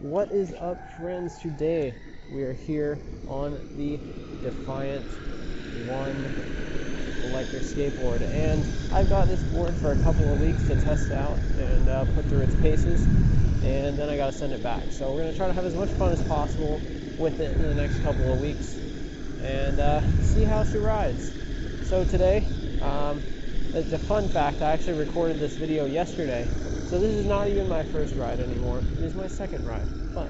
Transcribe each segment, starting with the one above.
What is up, friends? Today we are here on the Defiant One electric skateboard, and I've got this board for a couple of weeks to test out and put through its paces, and then I gotta send it back. So we're gonna try to have as much fun as possible with it in the next couple of weeks and see how she rides. So today, it's a fun fact, I actually recorded this video yesterday, so this is not even my first ride anymore. It is my second ride, but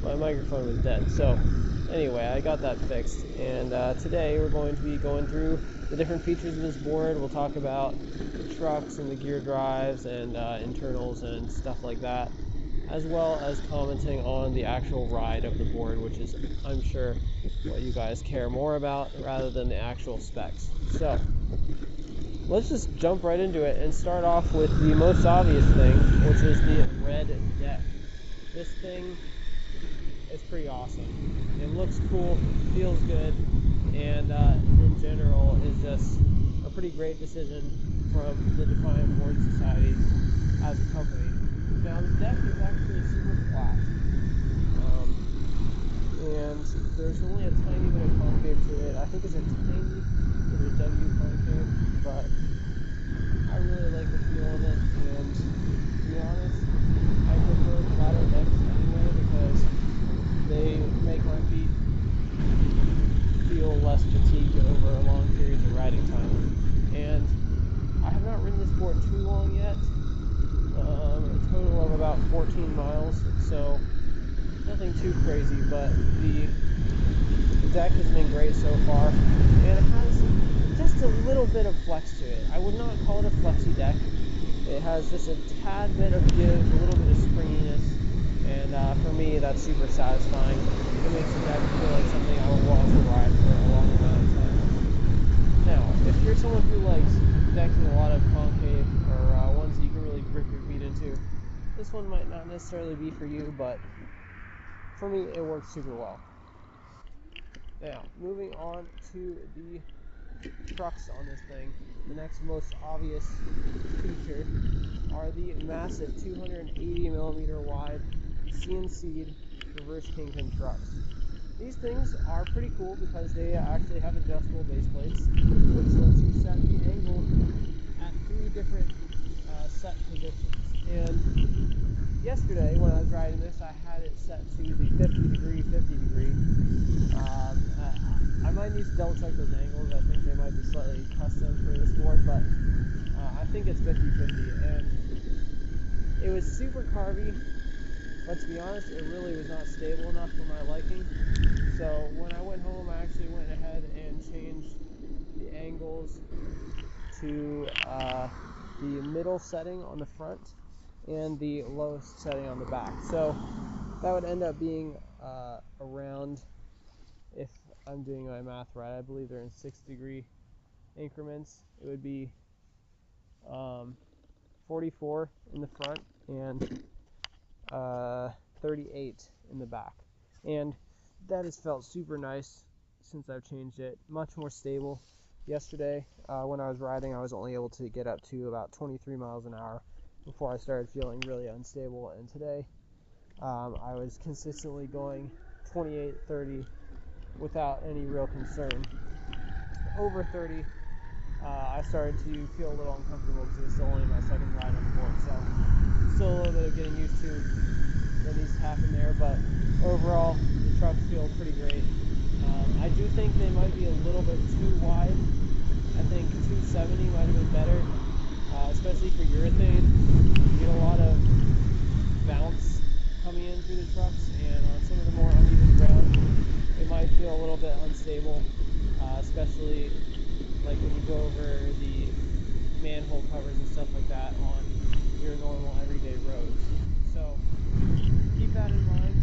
my microphone was dead. So anyway, I got that fixed, and today we're going to be going through the different features of this board. We'll talk about the trucks and the gear drives and internals and stuff like that, as well as commenting on the actual ride of the board, which is, I'm sure, what you guys care more about rather than the actual specs. So let's just jump right into it and start off with the most obvious thing, which is the red deck. This thing is pretty awesome. It looks cool, feels good, and in general is just a pretty great decision from the Defiant Board Society as a company. Now the deck is actually super flat, and there's only a tiny bit of concave to it. I think it's a tiny bit of W concave, but I really like the feel of it, and to be honest, I prefer flatter decks anyway because they make my feet feel less fatigued over long periods of riding time. And I have not ridden this board too long yet, a total of about 14 miles, so nothing too crazy, but the deck has been great so far, and it has just a little bit of flex to it. I would not call it a flexy deck. It has just a tad bit of give, a little bit of springiness, and for me that's super satisfying. It makes the deck feel like something I would want to ride for a long amount of time. Now, if you're someone who likes decks with a lot of concave, or ones that you can really grip your feet into, this one might not necessarily be for you, but for me it works super well. Now, moving on to the trucks on this thing, the next most obvious feature are the massive 280mm wide CNC'd reverse kingpin trucks. These things are pretty cool because they actually have adjustable base plates, which lets you set the angle at 3 different set positions. And yesterday when I was riding this, I had it set to the 50 degree. I might need to double check those angles. I think they might be slightly custom for this board, but I think it's 50-50, and it was super carby, but to be honest, it really was not stable enough for my liking. So when I went home, I actually went ahead and changed the angles to the middle setting on the front and the lowest setting on the back. So that would end up being around, if I'm doing my math right, I believe they're in 6-degree increments. It would be 44 in the front and 38 in the back. And that has felt super nice since I've changed it. Much more stable. Yesterday, when I was riding, I was only able to get up to about 23 miles an hour before I started feeling really unstable. And today, I was consistently going 28, 30 without any real concern. Over 30, I started to feel a little uncomfortable because it was still only my second ride on the board. So still a little bit of getting used to that needs to happen there, but overall the trucks feel pretty great. I do think they might be a little bit too wide. I think 270 might have been better, especially for urethane. You get a lot of bounce coming in through the trucks, and on some of the more uneven ground it might feel a little bit unstable, especially like when you go over the manhole covers and stuff like that on your normal everyday roads. So keep that in mind.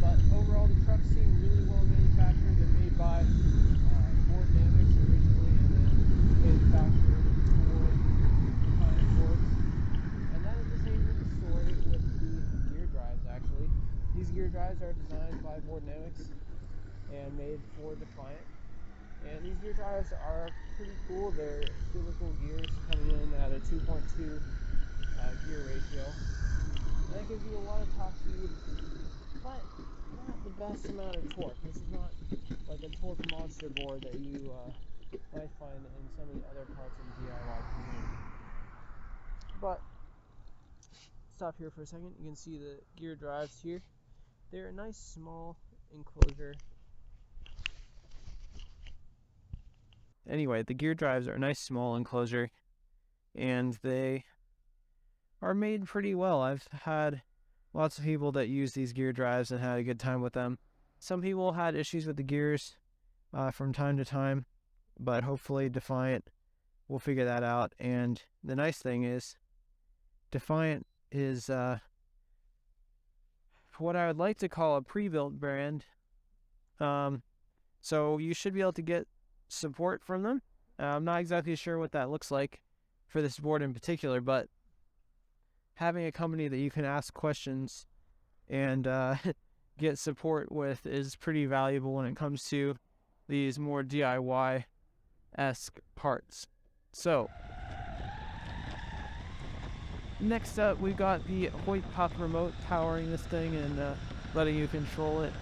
But overall, the trucks seem really well manufactured. They're made by Board Dynamics originally, and then manufactured for Defiant boards. And that is the same story with the gear drives, actually. These gear drives are designed by Board Dynamics and made for Defiant. And these gear drives are pretty cool. They're good looking gears coming in at a 2.2 gear you a lot of top speed, but not the best amount of torque. This is not like a torque monster board that you might find in some of the other parts of the DIY community. But stop here for a second. You can see the gear drives here. They're a nice small enclosure. Anyway, the gear drives are a nice small enclosure, and they are made pretty well. I've had lots of people that use these gear drives and had a good time with them. Some people had issues with the gears from time to time, but hopefully Defiant will figure that out. And the nice thing is, Defiant is what I would like to call a pre-built brand. So you should be able to get support from them. I'm not exactly sure what that looks like for this board in particular, but having a company that you can ask questions and get support with is pretty valuable when it comes to these more DIY-esque parts. So, next up, we've got the Hoyt Pop remote powering this thing and letting you control it.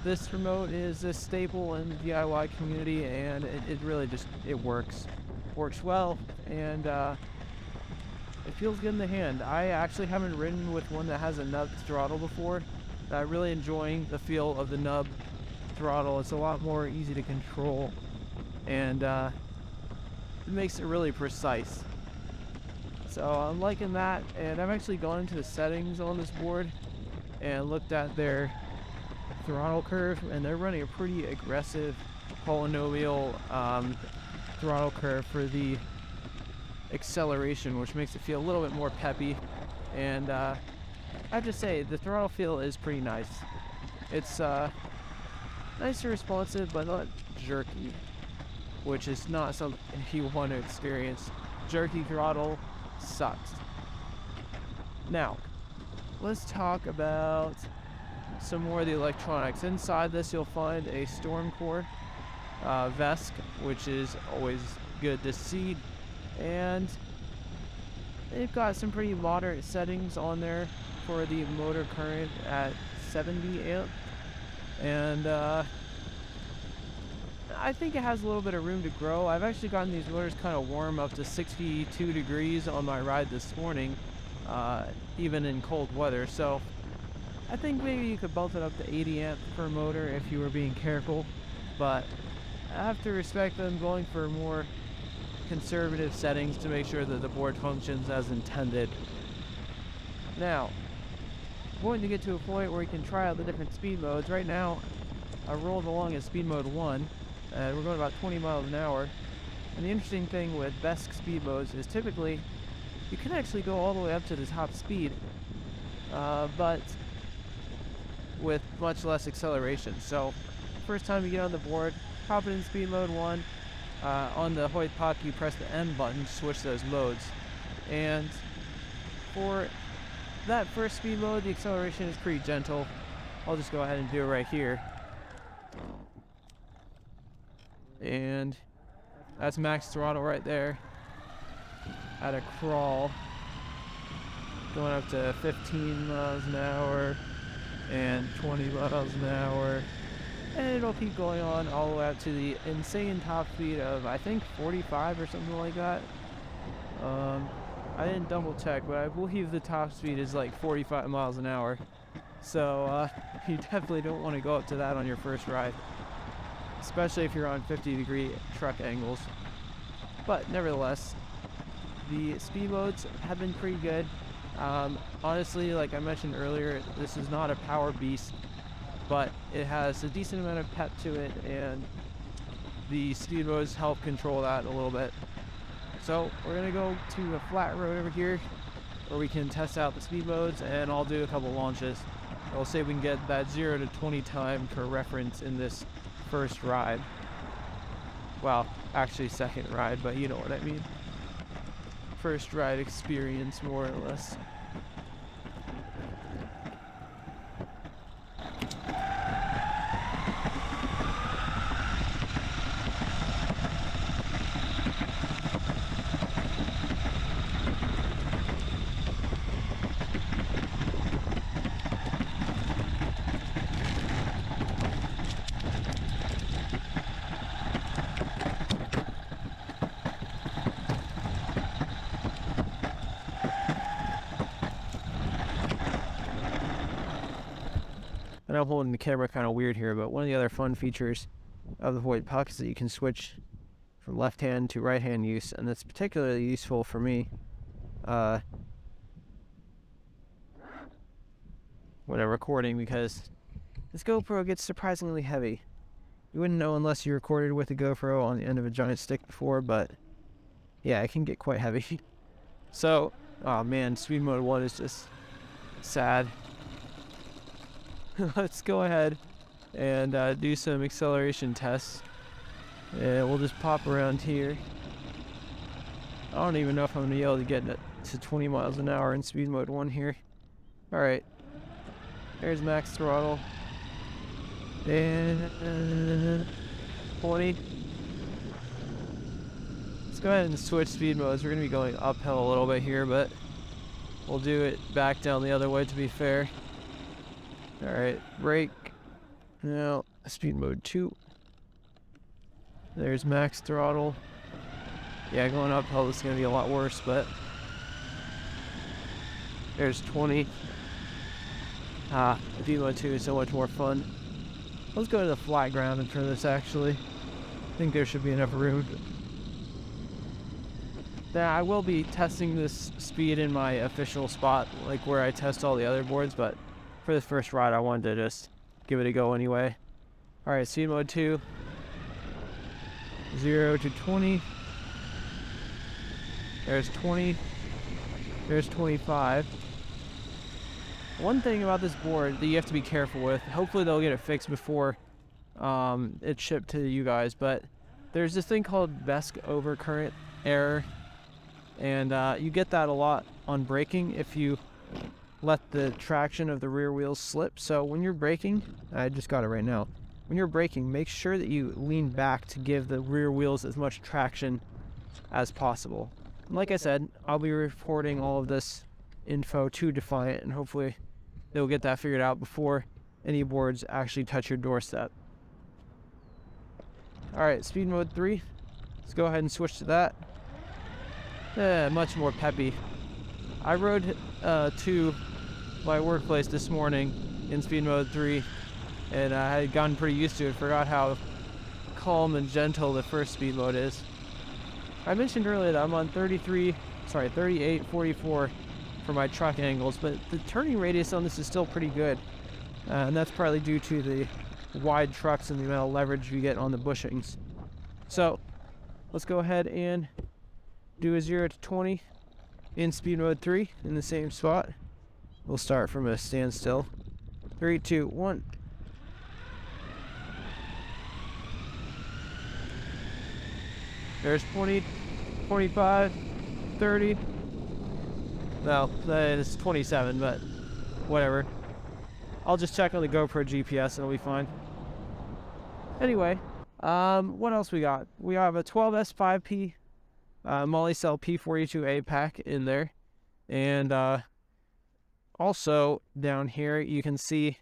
This remote is a staple in the DIY community, and it really just, it works well, and it feels good in the hand. I actually haven't ridden with one that has a nub throttle before. I'm really enjoying the feel of the nub throttle. It's a lot more easy to control, and it makes it really precise. So I'm liking that, and I've actually gone into the settings on this board and looked at their throttle curve, and they're running a pretty aggressive polynomial throttle curve for the acceleration, which makes it feel a little bit more peppy. And I have to say, the throttle feel is pretty nice. It's nice and responsive, but not jerky, which is not something you want to experience. Jerky throttle sucks. Now, let's talk about some more of the electronics. Inside this, you'll find a storm core VESC, which is always good to see, and they've got some pretty moderate settings on there for the motor current at 70 amp, and I think it has a little bit of room to grow. I've actually gotten these motors kind of warm, up to 62 degrees on my ride this morning, even in cold weather. So I think maybe you could bump it up to 80 amp per motor if you were being careful, but I have to respect them going for more conservative settings to make sure that the board functions as intended. Now, I'm going to get to a point where you can try out the different speed modes. Right now, I rolled along at speed mode 1, and we're going about 20 miles an hour. And the interesting thing with VESC speed modes is typically you can actually go all the way up to the top speed, but with much less acceleration. So, first time you get on the board, pop it in speed mode 1. On the Hoyt Pop, you press the M button to switch those modes. And for that first speed mode, the acceleration is pretty gentle. I'll just go ahead and do it right here. And that's max throttle right there at a crawl, going up to 15 miles an hour and 20 miles an hour, and it'll keep going on all the way up to the insane top speed of, I think, 45 or something like that. I didn't double check, but I believe the top speed is like 45 miles an hour. So you definitely don't want to go up to that on your first ride, especially if you're on 50-degree truck angles. But nevertheless, the speed modes have been pretty good. Honestly, like I mentioned earlier, this is not a power beast, but it has a decent amount of pep to it, and the speed modes help control that a little bit. So we're going to go to a flat road over here where we can test out the speed modes, and I'll do a couple launches. I'll say we can get that 0 to 20 time for reference in this first ride. Well, actually second ride, but you know what I mean. First ride experience, more or less. and I'm holding the camera kind of weird here, but one of the other fun features of the Hoyt puck is that you can switch from left hand to right hand use, and that's particularly useful for me when I'm recording, because this GoPro gets surprisingly heavy. You wouldn't know unless you recorded with a GoPro on the end of a giant stick before, but yeah, it can get quite heavy. So, oh man, speed mode 1 is just sad. Let's go ahead and do some acceleration tests. And we'll just pop around here. I don't even know if I'm going to be able to get to 20 miles an hour in speed mode 1 here. Alright. There's max throttle. And 20. Let's go ahead and switch speed modes. We're going to be going uphill a little bit here, but we'll do it back down the other way to be fair. Alright, brake. Now, speed mode 2. There's max throttle. Yeah, going uphill is going to be a lot worse, but there's 20. Speed mode 2 is so much more fun. Let's go to the flat ground for this, actually. I think there should be enough room. Now, I will be testing this speed in my official spot, like where I test all the other boards, but for this first ride, I wanted to just give it a go anyway. Alright, speed mode 2. 0 to 20. There's 20. There's 25. One thing about this board that you have to be careful with, hopefully they'll get it fixed before it's shipped to you guys, but there's this thing called VESC overcurrent error, and you get that a lot on braking if you let the traction of the rear wheels slip. So when you're braking, I just got it right now, when you're braking, make sure that you lean back to give the rear wheels as much traction as possible. And like I said, I'll be reporting all of this info to Defiant, and hopefully they'll get that figured out before any boards actually touch your doorstep. Alright, speed mode 3. Let's go ahead and switch to that. Much more peppy. I rode to my workplace this morning in speed mode 3, and I had gotten pretty used to it, forgot how calm and gentle the first speed mode is. I mentioned earlier that I'm on 38, 44 for my truck angles, but the turning radius on this is still pretty good, and that's partly due to the wide trucks and the amount of leverage you get on the bushings. So let's go ahead and do a 0 to 20 in speed mode 3 in the same spot. We'll start from a standstill. 3, 2, 1. There's 20, 25, 30. No, it's 27, but whatever. I'll just check on the GoPro GPS and it'll be fine. Anyway, what else we got? We have a 12S5P Molicel P42A pack in there. And also down here you can see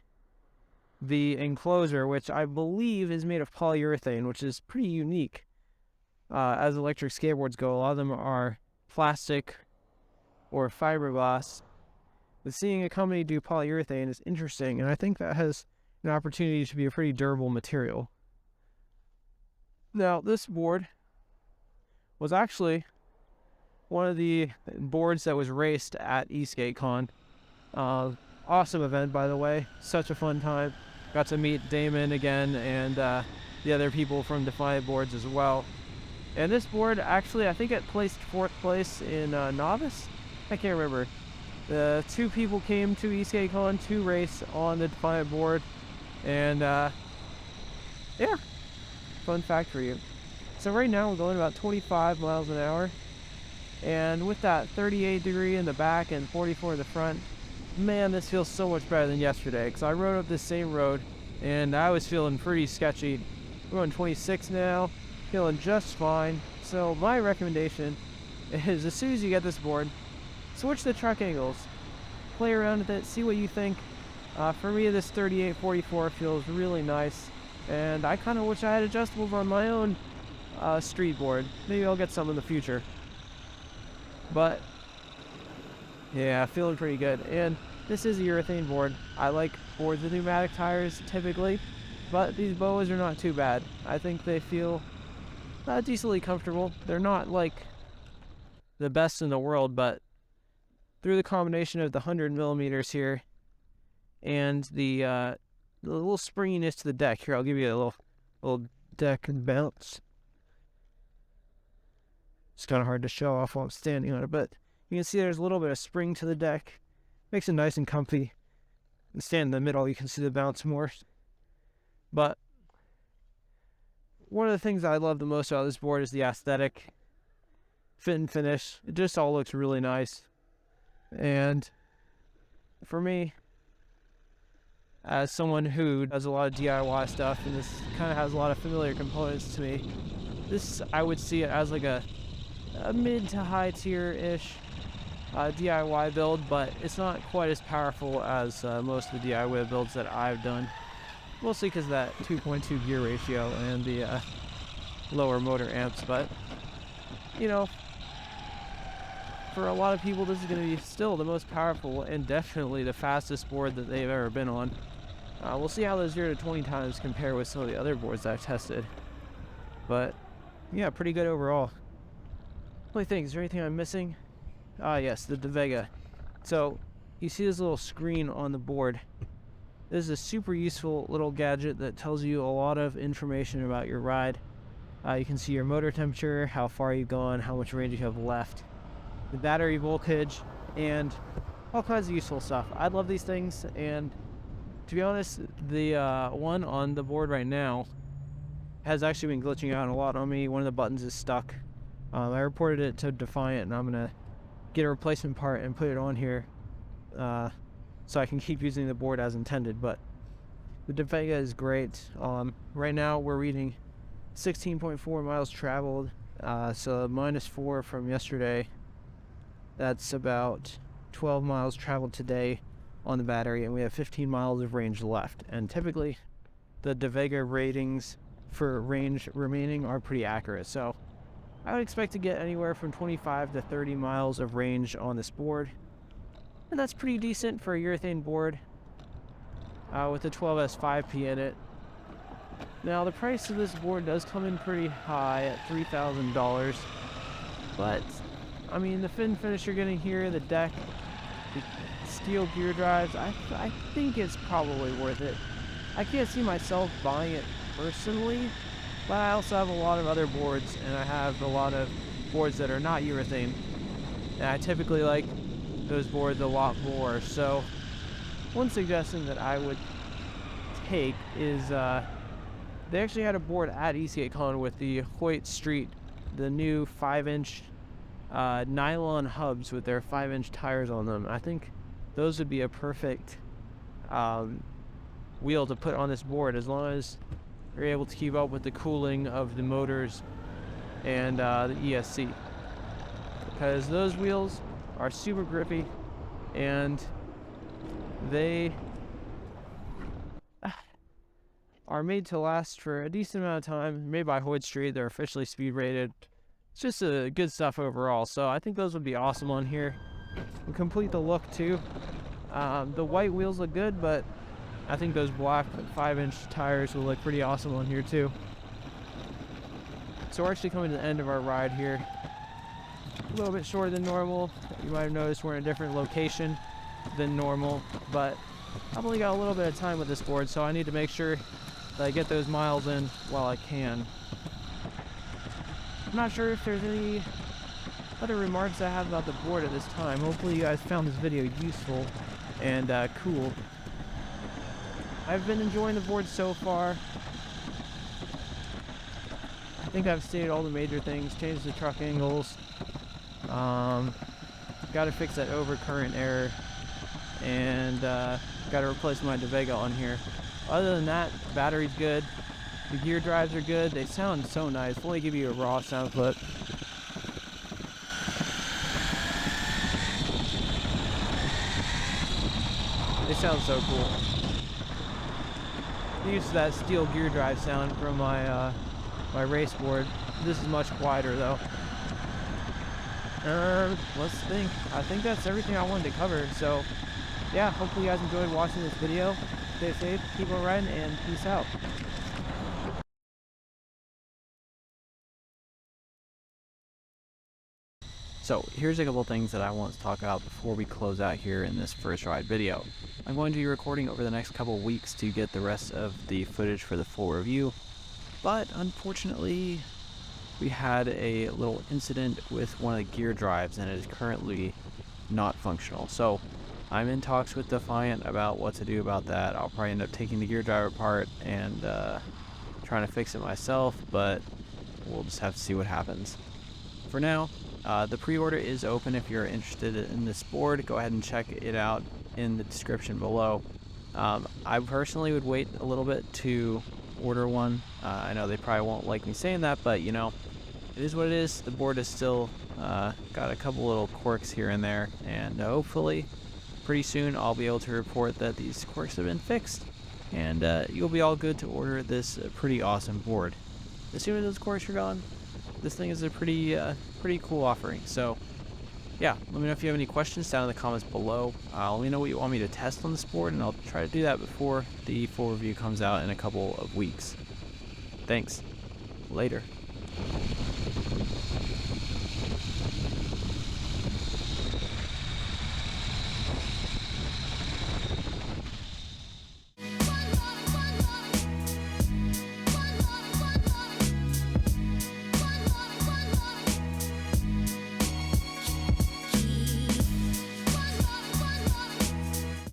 the Enclosure, which I believe is made of polyurethane, which is pretty unique. As electric skateboards go, a lot of them are plastic or fiberglass. But seeing a company do polyurethane is interesting, and I think that has an opportunity to be a pretty durable material. Now, this board was actually one of the boards that was raced at eSkateCon. Awesome event, by the way. Such a fun time. Got to meet Damon again and the other people from Defiant boards as well. And this board, actually, I think it placed 4th place in novice. I can't remember. The 2 people came to eSkateCon to race on the Defiant board, and yeah, fun fact for you. So right now we're going about 25 miles an hour, and with that 38 degree in the back and 44 in the front, man, this feels so much better than yesterday, because I rode up this same road and I was feeling pretty sketchy. We're going 26 now, feeling just fine. So my recommendation is, as soon as you get this board, switch the truck angles, play around with it, see what you think. For me, this 38-44 feels really nice, and I kind of wish I had adjustables on my own street board. Maybe I'll get some in the future. But yeah, feeling pretty good. And this is a urethane board. I like boards with pneumatic tires typically, but these boas are not too bad. I think they feel decently comfortable. They're not like the best in the world, but through the combination of the 100 millimeters here and the little springiness to the deck. Here, I'll give you a little deck and bounce. It's kind of hard to show off while I'm standing on it, but you can see there's a little bit of spring to the deck. Makes it nice and comfy. And stand in the middle, you can see the bounce more. But one of the things I love the most about this board is the aesthetic, fit and finish. It just all looks really nice. And for me, as someone who does a lot of DIY stuff, and this kind of has a lot of familiar components to me, this, I would see it as like a mid to high tier-ish DIY build, but it's not quite as powerful as most of the DIY builds that I've done. Mostly because of that 2.2 gear ratio and the lower motor amps, but you know, for a lot of people this is going to be still the most powerful and definitely the fastest board that they've ever been on. We'll see how those 0 to 20 times compare with some of the other boards that I've tested, but yeah, pretty good overall. Only thing, is there anything I'm missing? Yes, the DaVega. So you see this little screen on the board. This is a super useful little gadget that tells you a lot of information about your ride. You can see your motor temperature, how far you've gone, how much range you have left, the battery voltage, and all kinds of useful stuff. I love these things, and to be honest, the one on the board right now has actually been glitching out a lot on me. One of the buttons is stuck. I reported it to Defiant, and I'm going to get a replacement part and put it on here so I can keep using the board as intended. But the DaVega is great. Right now we're reading 16.4 miles traveled, so -4 from yesterday. That's about 12 miles traveled today on the battery, and we have 15 miles of range left. And typically the DaVega ratings for range remaining are pretty accurate, so I would expect to get anywhere from 25 to 30 miles of range on this board, and that's pretty decent for a urethane board with the 12S5P in it. Now the price of this board does come in pretty high at $3,000, but I mean, the fin finish you're getting here, the deck, the steel gear drives, I think it's probably worth it. I can't see myself buying it personally, but I also have a lot of other boards, and I have a lot of boards that are not urethane, and I typically like those boards a lot more. So one suggestion that I would take is they actually had a board at ECACon with the Hoyt Street, the new 5-inch nylon hubs with their 5-inch tires on them. I think those would be a perfect wheel to put on this board, as long as you're able to keep up with the cooling of the motors and the ESC, because those wheels are super grippy and they are made to last for a decent amount of time. Made by Hoyt Street, they're officially speed rated. It's just good stuff overall, so I think those would be awesome on here. And complete the look too. The white wheels look good, but I think those black 5-inch tires will look pretty awesome on here too. So we're actually coming to the end of our ride here. A little bit shorter than normal. You might have noticed we're in a different location than normal, but I've only got a little bit of time with this board, so I need to make sure that I get those miles in while I can. I'm not sure if there's any other remarks I have about the board at this time. Hopefully you guys found this video useful and cool. I've been enjoying the board so far. I think I've stated all the major things. Changed the truck angles. Got to fix that overcurrent error. And got to replace my DaVega on here. Other than that, the battery's good. The gear drives are good. They sound so nice. I'll only give you a raw sound clip. They sound so cool. I'm used to that steel gear drive sound from my my race board. This is much quieter though. Let's think. I think that's everything I wanted to cover. So yeah, hopefully you guys enjoyed watching this video. Stay safe, keep on riding, and peace out. So here's a couple things that I want to talk about before we close out here in this first ride video. I'm going to be recording over the next couple weeks to get the rest of the footage for the full review, but unfortunately we had a little incident with one of the gear drives and it is currently not functional. So I'm in talks with Defiant about what to do about that. I'll probably end up taking the gear drive apart and trying to fix it myself, but we'll just have to see what happens. For now, the pre-order is open. If you're interested in this board, go ahead and check it out in the description below. I personally would wait a little bit to order one. I know they probably won't like me saying that, but you know, it is what it is. The board is still got a couple little quirks here and there, and hopefully pretty soon I'll be able to report that these quirks have been fixed, and you'll be all good to order this pretty awesome board. As soon as those quirks are gone, this thing is a pretty cool offering. So yeah, let me know if you have any questions down in the comments below. Let me know what you want me to test on this board, and I'll try to do that before the full review comes out in a couple of weeks. Thanks. Later.